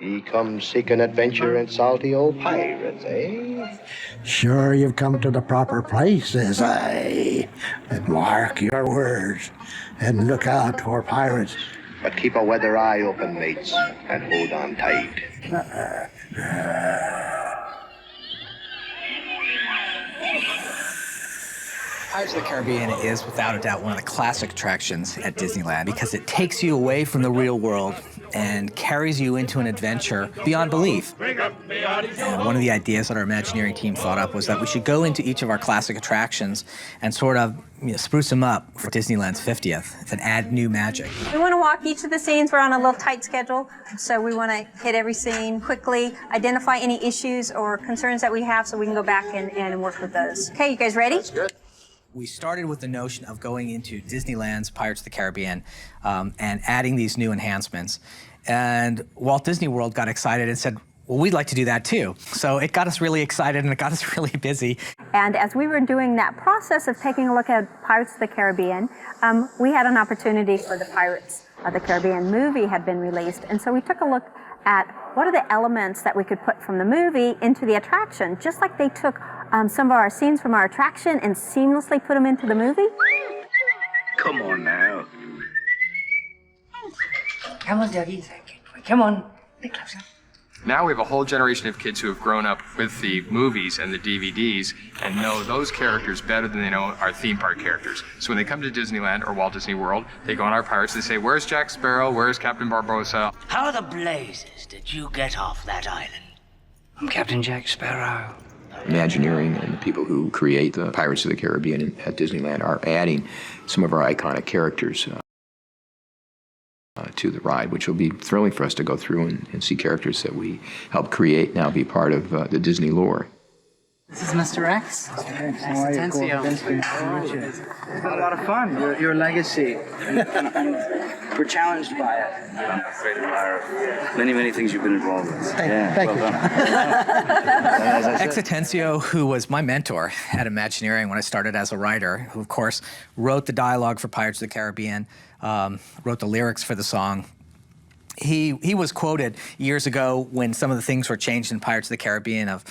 He comes seeking adventure and salty old pirates, eh? Sure, you've come to the proper place, says I. And mark your words, and look out for pirates. But keep a weather eye open, mates, and hold on tight. Pirates of the Caribbean is without a doubt one of the classic attractions at Disneyland because it takes you away from the real world and carries you into an adventure beyond belief. And one of the ideas that our Imagineering team thought up was that we should go into each of our classic attractions and sort of spruce them up for Disneyland's 50th and add new magic. We want to walk each of the scenes. We're on a little tight schedule, so we want to hit every scene quickly, identify any issues or concerns that we have so we can go back and work with those. Okay, you guys ready? That's good. We started with the notion of going into Disneyland's Pirates of the Caribbean and adding these new enhancements. And Walt Disney World got excited and said, well, we'd like to do that too. So it got us really excited and it got us really busy. And as we were doing that process of taking a look at Pirates of the Caribbean, we had an opportunity for the Pirates of the Caribbean movie had been released. And so we took a look at what are the elements that we could put from the movie into the attraction, just like they took some of our scenes from our attraction and seamlessly put them into the movie. Come on now. Come on, Dougie. Come on. A bit closer. Now we have a whole generation of kids who have grown up with the movies and the DVDs and know those characters better than they know our theme park characters. So when they come to Disneyland or Walt Disney World, they go on our pirates, they say, where's Jack Sparrow? Where's Captain Barbossa? How the blazes did you get off that island? I'm Captain Jack Sparrow. Imagineering and the people who create the Pirates of the Caribbean at Disneyland are adding some of our iconic characters to the ride, which will be thrilling for us to go through and see characters that we helped create now be part of the Disney lore. This is Mr. X. How are you? Nice to meet you. It's been a lot of fun. Your legacy. And we're challenged by it. I'm afraid of our many things you've been involved with. Thank you. Ex Atencio, who was my mentor at Imagineering when I started as a writer, who of course wrote the dialogue for Pirates of the Caribbean, wrote the lyrics for the song. He was quoted years ago when some of the things were changed in Pirates of the Caribbean of,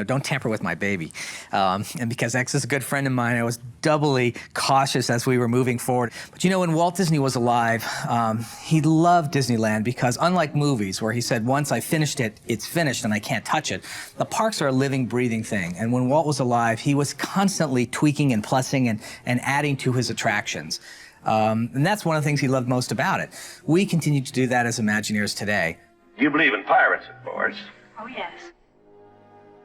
don't tamper with my baby. And because X is a good friend of mine, I was doubly cautious as we were moving forward. But when Walt Disney was alive, he loved Disneyland because unlike movies where he said, once I finished it, it's finished and I can't touch it, the parks are a living, breathing thing. And when Walt was alive, he was constantly tweaking and plussing and adding to his attractions. And that's one of the things he loved most about it. We continue to do that as Imagineers today. You believe in pirates, of course. Oh, yes.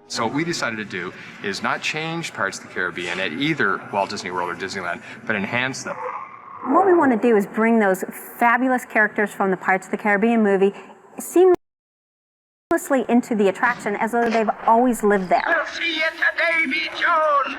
So what we decided to do is not change Pirates of the Caribbean at either Walt Disney World or Disneyland, but enhance them. What we want to do is bring those fabulous characters from the Pirates of the Caribbean movie seamlessly into the attraction as though they've always lived there. I'll see you today, B. Jones.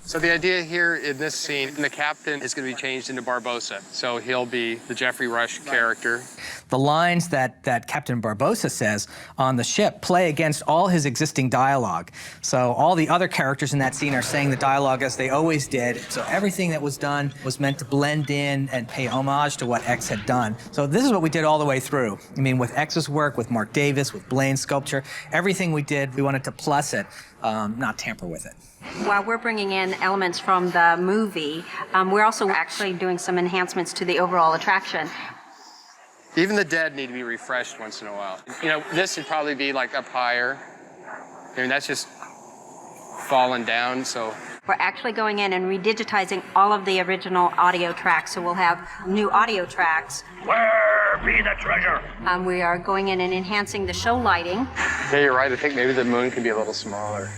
So the idea here in this scene, the captain is going to be changed into Barbossa. So he'll be the Jeffrey Rush character. The lines that Captain Barbossa says on the ship play against all his existing dialogue. So all the other characters in that scene are saying the dialogue as they always did. So everything that was done was meant to blend in and pay homage to what X had done. So this is what we did all the way through. I mean, with X's work, with Mark Davis, with Blaine's sculpture, everything we did, we wanted to plus it, not tamper with it. While we're bringing in elements from the movie, we're also actually doing some enhancements to the overall attraction. Even the dead need to be refreshed once in a while. This would probably be like up higher. I mean, that's just fallen down, so. We're actually going in and redigitizing all of the original audio tracks, so we'll have new audio tracks. Where be the treasure? We are going in and enhancing the show lighting. Yeah, you're right. I think maybe the moon can be a little smaller.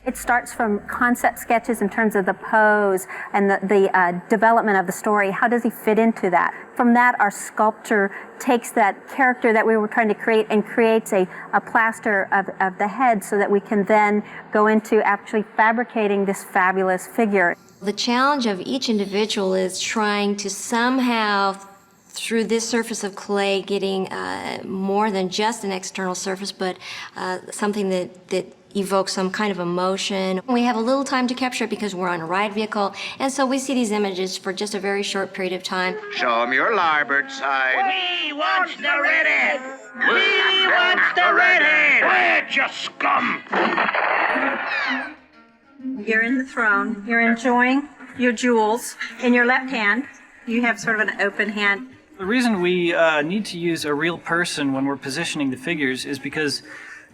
It starts from concept sketches in terms of the pose and the development of the story. How does he fit into that? From that, our sculptor takes that character that we were trying to create and creates a plaster of the head so that we can then go into actually fabricating this fabulous figure. The challenge of each individual is trying to somehow, through this surface of clay, getting more than just an external surface, but something that evoke some kind of emotion. We have a little time to capture it because we're on a ride vehicle, and so we see these images for just a very short period of time. Show them your larboard side. We want the redhead! We want the redhead! Where'd you scum? You're in the throne. You're enjoying your jewels. In your left hand, you have sort of an open hand. The reason we need to use a real person when we're positioning the figures is because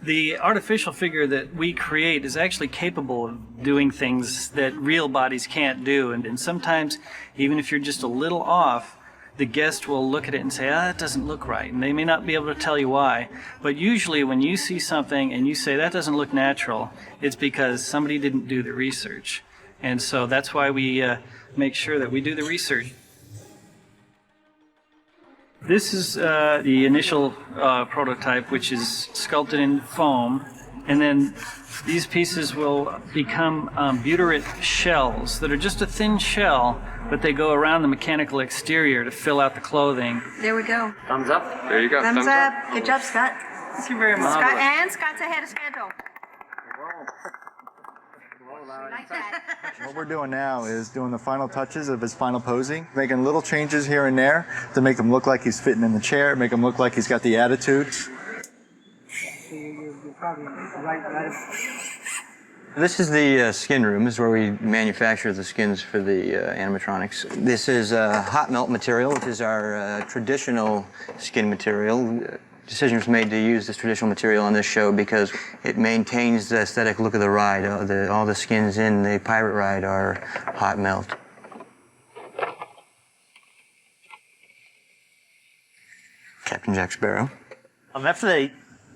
the artificial figure that we create is actually capable of doing things that real bodies can't do. And sometimes, even if you're just a little off, the guest will look at it and say, that doesn't look right. And they may not be able to tell you why. But usually when you see something and you say, that doesn't look natural, it's because somebody didn't do the research. And so that's why we make sure that we do the research. This is the initial prototype, which is sculpted in foam, and then these pieces will become butyrate shells that are just a thin shell, but they go around the mechanical exterior to fill out the clothing. There we go. Thumbs up. There you go. Thumbs up. Good job, Scott. Thank you very much. Scott, and Scott's ahead of schedule. Like that. What we're doing now is doing the final touches of his final posing, making little changes here and there to make him look like he's fitting in the chair, make him look like he's got the attitude. This is the skin room. This is where we manufacture the skins for the animatronics. This is hot melt material, which is our traditional skin material. Decision was made to use this traditional material on this show because it maintains the aesthetic look of the ride. All the skins in the pirate ride are hot melt. Captain Jack Sparrow. After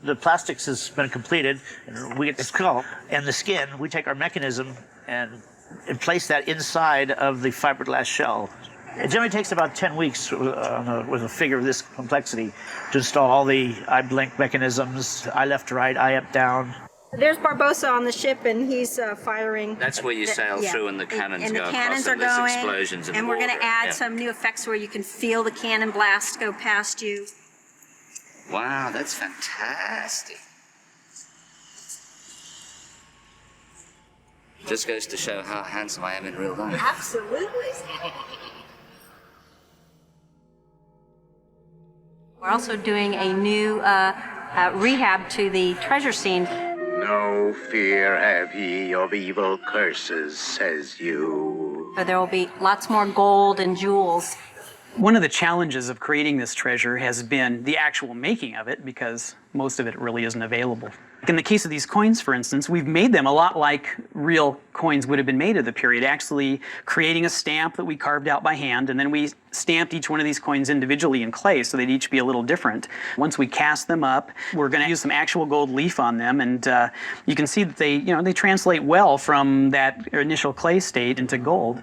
the plastics has been completed, and we get the skull and the skin, we take our mechanism and place that inside of the fiberglass shell. It generally takes about 10 weeks with a figure of this complexity to install all the eye blink mechanisms, eye left to right, eye up down. There's Barbossa on the ship, and he's firing. That's where you sail through and the cannons go cannons across, and there's going, explosions in and the we're going to water. add Yeah. some new effects where you can feel the cannon blast go past you. Wow, that's fantastic. Just goes to show how handsome I am in real life. Absolutely. We're also doing a new rehab to the treasure scene. No fear have ye of evil curses, says you. So there will be lots more gold and jewels. One of the challenges of creating this treasure has been the actual making of it, because most of it really isn't available. In the case of these coins, for instance, we've made them a lot like real coins would have been made of the period, actually creating a stamp that we carved out by hand, and then we stamped each one of these coins individually in clay so they'd each be a little different. Once we cast them up, we're going to use some actual gold leaf on them, and you can see that they translate well from that initial clay state into gold.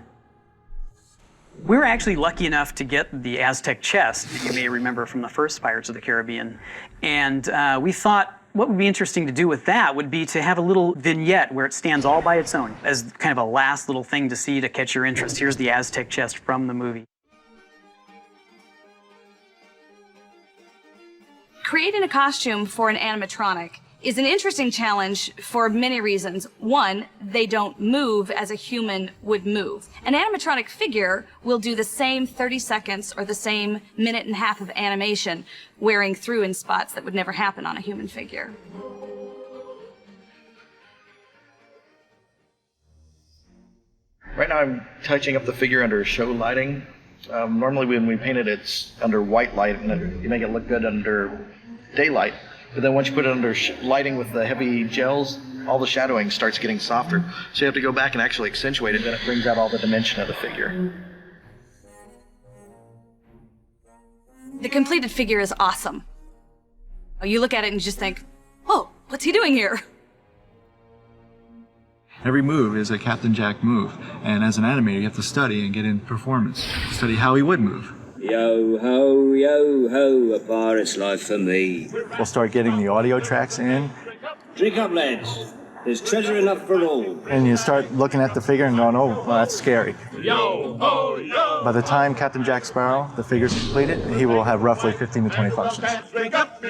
We were actually lucky enough to get the Aztec chest, that you may remember from the first Pirates of the Caribbean. And we thought what would be interesting to do with that would be to have a little vignette where it stands all by its own as kind of a last little thing to see to catch your interest. Here's the Aztec chest from the movie. Creating a costume for an animatronic is an interesting challenge for many reasons. One, they don't move as a human would move. An animatronic figure will do the same 30 seconds or the same minute and a half of animation, wearing through in spots that would never happen on a human figure. Right now I'm touching up the figure under show lighting. Normally when we paint it, it's under white light, and you make it look good under daylight. But then once you put it under lighting with the heavy gels, all the shadowing starts getting softer. So you have to go back and actually accentuate it, then it brings out all the dimension of the figure. The completed figure is awesome. You look at it and you just think, whoa, what's he doing here? Every move is a Captain Jack move, and as an animator you have to study and get in performance, study how he would move. Yo ho, a pirate's life for me. We'll start getting the audio tracks in, Drink up, lads. There's treasure enough for all. and you start looking at the figure and going, oh, well, that's scary. Yo ho, yo. By the time Captain Jack Sparrow, the figure's completed, he will have roughly 15 to 20 functions. Drink up,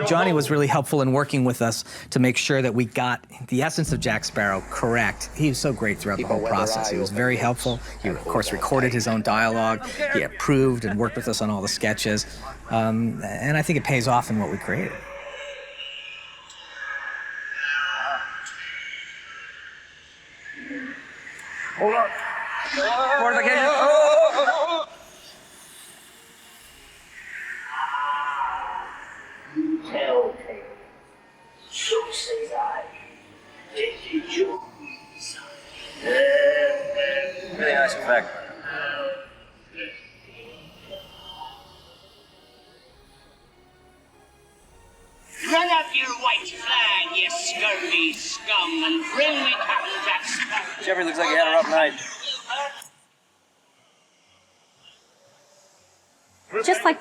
Johnny was really helpful in working with us to make sure that we got the essence of Jack Sparrow correct. He was so great throughout the whole process. He was very helpful. He, of course, recorded his own dialogue. He approved and worked with us on all the sketches. And I think it pays off in what we created. Hold on. Where's the kid? Tell me, so say I, did you choose? Very nice effect. Run up your white flag, you scurvy scum, and bring me Captain Jack Sparrow. Jeffrey looks like he had a rough night. Just like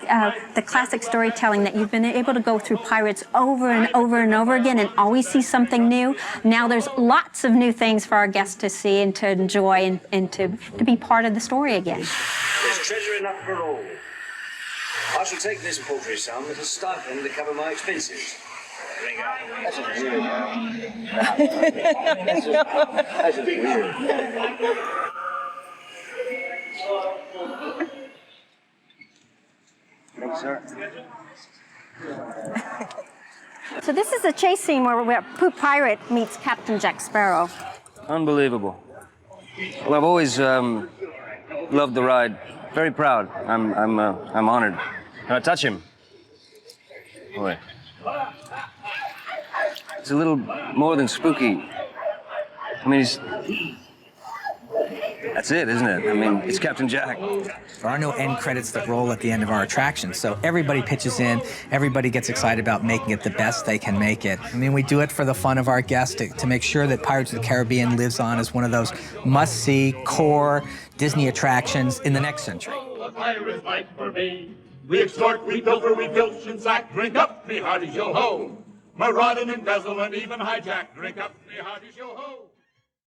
the classic storytelling that you've been able to go through Pirates over and over and over again and always see something new, now there's lots of new things for our guests to see and to enjoy and to be part of the story again. There's treasure enough for all. I shall take this paltry sum as a stipend to cover my expenses. Ring up. That's just weird, That's just weird. Thank you, sir. So this is a chase scene where Poop Pirate meets Captain Jack Sparrow. Unbelievable. Well, I've always loved the ride. Very proud. I'm honored. Can I touch him? Boy. It's a little more than spooky. I mean, that's it, isn't it? I mean, it's Captain Jack. There are no end credits that roll at the end of our attraction, so everybody pitches in, everybody gets excited about making it the best they can make it. I mean, we do it for the fun of our guests to make sure that Pirates of the Caribbean lives on as one of those must-see, core Disney attractions in the next century. A pirate fight for me. We extort, we pilfer, we filch and sack. Drink up, me hearties, yo ho. Marauding, embezzlement, even hijack. Drink up, me hearties, yo ho.